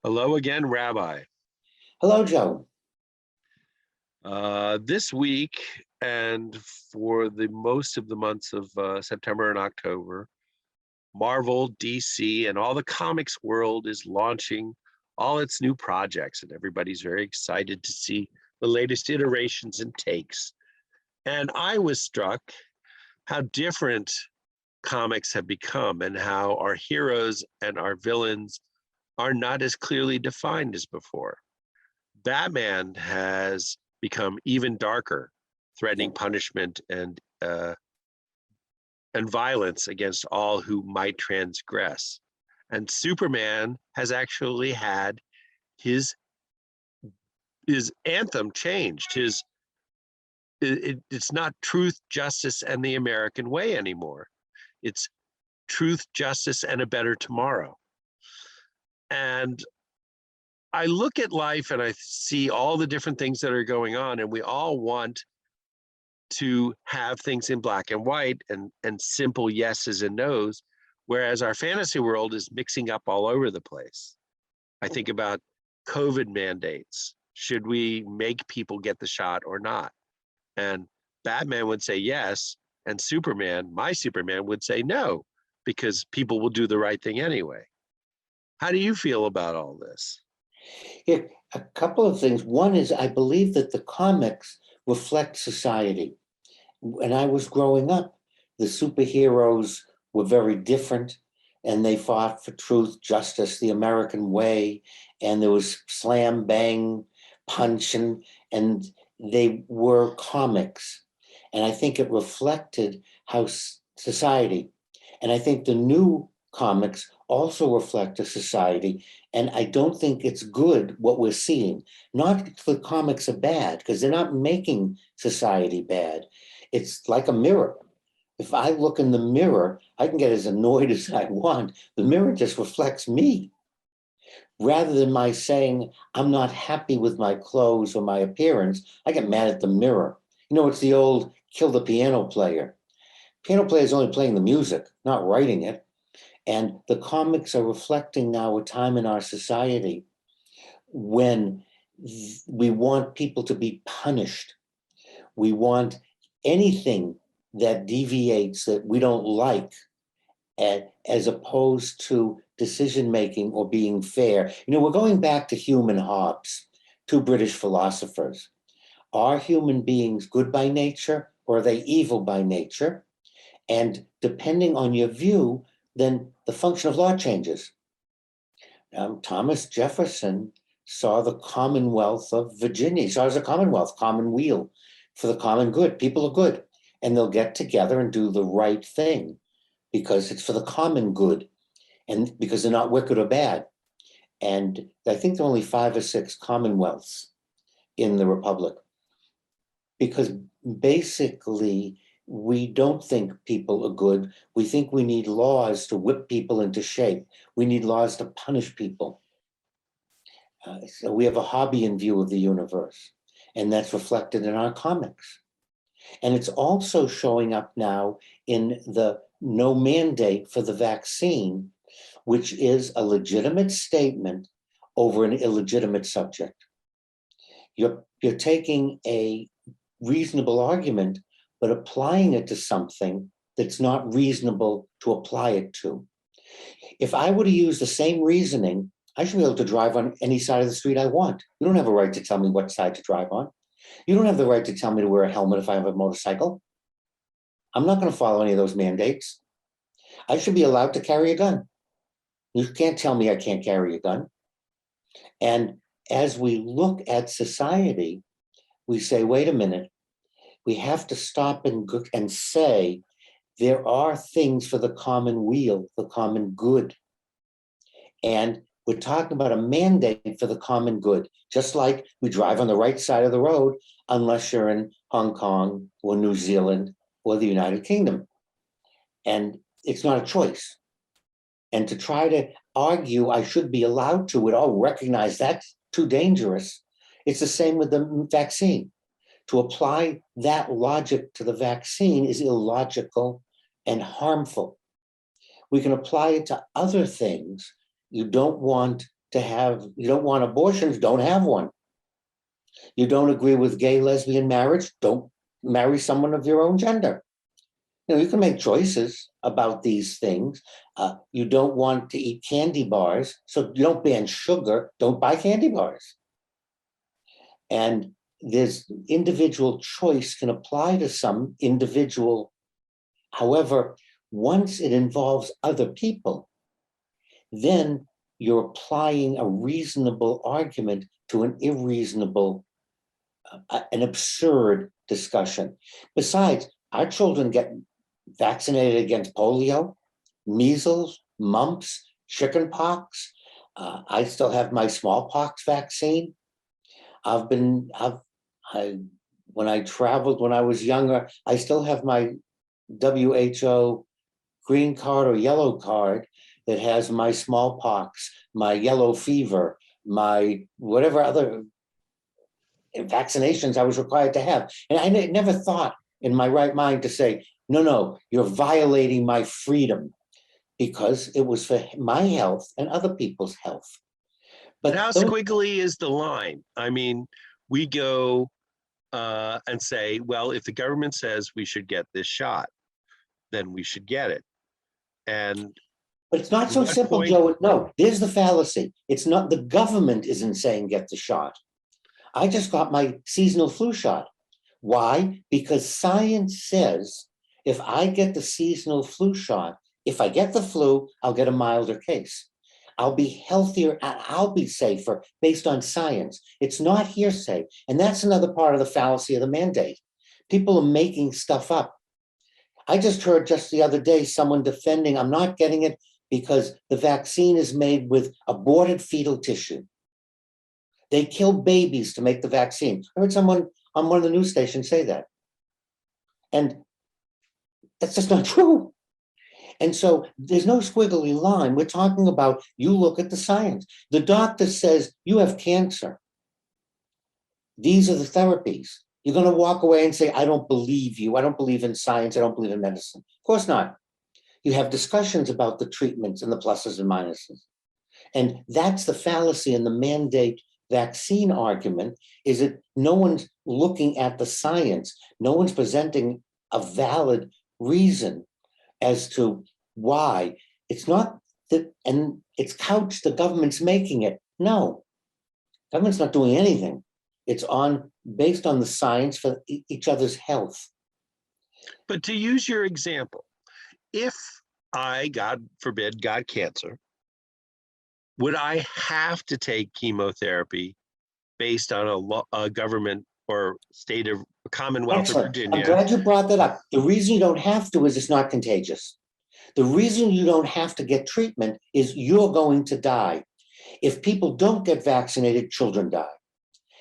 Hello again, Rabbi. Hello, Joe. This week and for the most of the months of September and October, Marvel, DC, and all the comics world is launching all its new projects, and everybody's very excited to see the latest iterations and takes. And I was struck how different comics have become and how our heroes and our villains are not as clearly defined as before. Batman has become even darker, threatening punishment and violence against all who might transgress. And Superman has actually had his anthem changed. It's not truth, justice, and the American way anymore. It's truth, justice, and a better tomorrow. And I look at life and I see all the different things that are going on, and we all want to have things in black and white and simple yeses and nos, whereas our fantasy world is mixing up all over the place. I think about COVID mandates. Should we make people get the shot or not? And Batman would say yes, and Superman, my Superman, would say no, because people will do the right thing anyway. How do you feel about all this? Yeah, a couple of things. One is I believe that the comics reflect society. When I was growing up, the superheroes were very different, and they fought for truth, justice, the American way, and there was slam, bang, punch, and they were comics. And I think it reflected how society, and I think the new comics also reflect a society. And I don't think it's good what we're seeing. Not the comics are bad, because they're not making society bad. It's like a mirror. If I look in the mirror, I can get as annoyed as I want. The mirror just reflects me. Rather than my saying, I'm not happy with my clothes or my appearance, I get mad at the mirror. You know, it's the old kill the piano player. Piano player is only playing the music, not writing it. And the comics are reflecting now a time in our society when we want people to be punished. We want anything that deviates that we don't like, as opposed to decision making or being fair. You know, we're going back to Hume and Hobbes, two British philosophers. Are human beings good by nature, or are they evil by nature? And depending on your view, then the function of law changes. Thomas Jefferson saw the Commonwealth of Virginia. He saw it as a commonwealth, commonweal, for the common good. People are good, and they'll get together and do the right thing because it's for the common good, and because they're not wicked or bad. And I think there are only 5 or 6 commonwealths in the Republic, because basically we don't think people are good. We think we need laws to whip people into shape. We need laws to punish people. So we have a Hobbian view of the universe, and that's reflected in our comics. And it's also showing up now in the no mandate for the vaccine, which is a legitimate statement over an illegitimate subject. You're taking a reasonable argument, but applying it to something that's not reasonable to apply it to. If I were to use the same reasoning, I should be able to drive on any side of the street I want. You don't have a right to tell me what side to drive on. You don't have the right to tell me to wear a helmet if I have a motorcycle. I'm not going to follow any of those mandates. I should be allowed to carry a gun. You can't tell me I can't carry a gun. And as we look at society, we say, wait a minute, we have to stop and say, there are things for the common weal, the common good. And we're talking about a mandate for the common good, just like we drive on the right side of the road, unless you're in Hong Kong or New Zealand or the United Kingdom. And it's not a choice. And to try to argue I should be allowed to it, oh, recognize that's too dangerous. It's the same with the vaccine. To apply that logic to the vaccine is illogical and harmful. We can apply it to other things. You don't want to have, you don't want abortions, don't have one. You don't agree with gay, lesbian marriage, don't marry someone of your own gender. You can make choices about these things. You don't want to eat candy bars, so you don't ban sugar, don't buy candy bars. And this individual choice can apply to some individual. However, once it involves other people, then you're applying a reasonable argument to an irreasonable, an absurd discussion. Besides, our children get vaccinated against polio, measles, mumps, chickenpox. I still have my smallpox vaccine. When I traveled when I was younger, I still have my WHO green card or yellow card that has my smallpox, my yellow fever, my whatever other vaccinations I was required to have. And I never thought in my right mind to say, no, you're violating my freedom, because it was for my health and other people's health. But how squiggly is the line? I mean, we go and say, well, if the government says we should get this shot, then we should get it. But it's not so simple, Joe. No, there's the fallacy. It's not, the government isn't saying get the shot. I just got my seasonal flu shot. Why? Because science says if I get the seasonal flu shot, if I get the flu, I'll get a milder case. I'll be healthier, I'll be safer based on science. It's not hearsay. And that's another part of the fallacy of the mandate. People are making stuff up. I just heard just the other day someone defending, I'm not getting it because the vaccine is made with aborted fetal tissue. They kill babies to make the vaccine. I heard someone on one of the news stations say that. And that's just not true. And so there's no squiggly line. We're talking about, you look at the science. The doctor says you have cancer. These are the therapies. You're going to walk away and say, I don't believe you. I don't believe in science. I don't believe in medicine. Of course not. You have discussions about the treatments and the pluses and minuses. And that's the fallacy in the mandate vaccine argument, is that no one's looking at the science. No one's presenting a valid reason as to why. It's not that, and it's couched, the government's making it. No, government's not doing anything. It's based on the science for each other's health. But to use your example, if I, God forbid, got cancer, would I have to take chemotherapy based on a government or state of Commonwealth Excellent. of Virginia? I'm glad you brought that up. The reason you don't have to is it's not contagious. The reason you don't have to get treatment is you're going to die. If people don't get vaccinated, children die.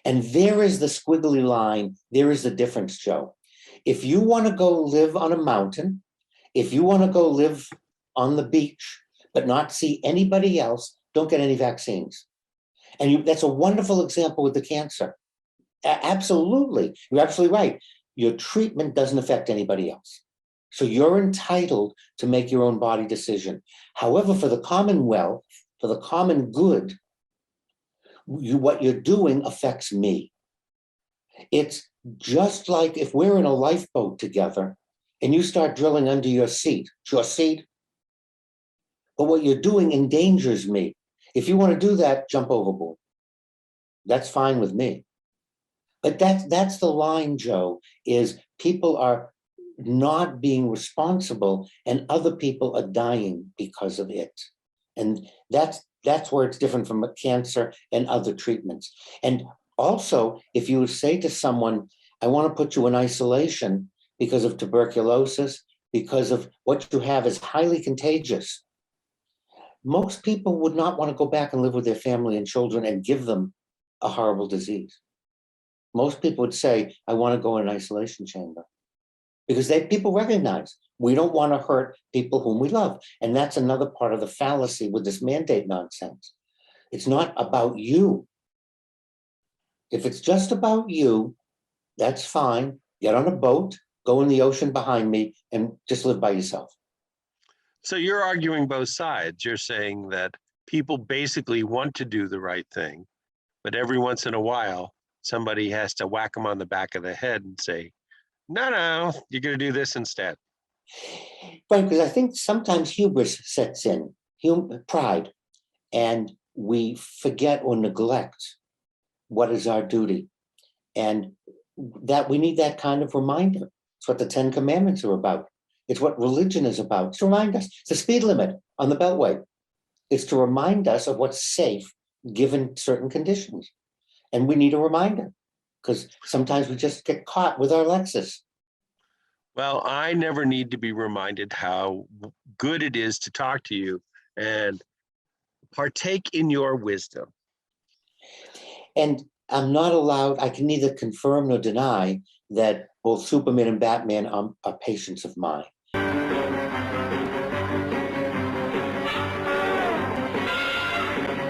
And there is the squiggly line. There is the difference, Joe. If you want to go live on a mountain, if you want to go live on the beach, but not see anybody else, don't get any vaccines. And that's a wonderful example with the cancer. Absolutely. You're absolutely right. Your treatment doesn't affect anybody else. So you're entitled to make your own body decision. However, for the commonwealth, for the common good, what you're doing affects me. It's just like if we're in a lifeboat together and you start drilling under your seat, it's your seat, but what you're doing endangers me. If you want to do that, jump overboard. That's fine with me. But that's the line, Joe, is people are not being responsible and other people are dying because of it. And that's where it's different from cancer and other treatments. And also, if you say to someone, I want to put you in isolation because of tuberculosis, because of what you have is highly contagious, most people would not want to go back and live with their family and children and give them a horrible disease. Most people would say, I want to go in an isolation chamber, because people recognize we don't want to hurt people whom we love. And that's another part of the fallacy with this mandate nonsense. It's not about you. If it's just about you, that's fine. Get on a boat, go in the ocean behind me, and just live by yourself. So you're arguing both sides. You're saying that people basically want to do the right thing, but every once in a while, somebody has to whack them on the back of the head and say, no, you're going to do this instead. Right, because I think sometimes hubris sets in, pride, and we forget or neglect what is our duty. And that we need that kind of reminder. It's what the 10 Commandments are about. It's what religion is about. It's to remind us. It's the speed limit on the Beltway. It's to remind us of what's safe given certain conditions. And we need a reminder because sometimes we just get caught with our Lexus. Well, I never need to be reminded how good it is to talk to you and partake in your wisdom. And I'm not allowed, I can neither confirm nor deny that both Superman and Batman are patients of mine.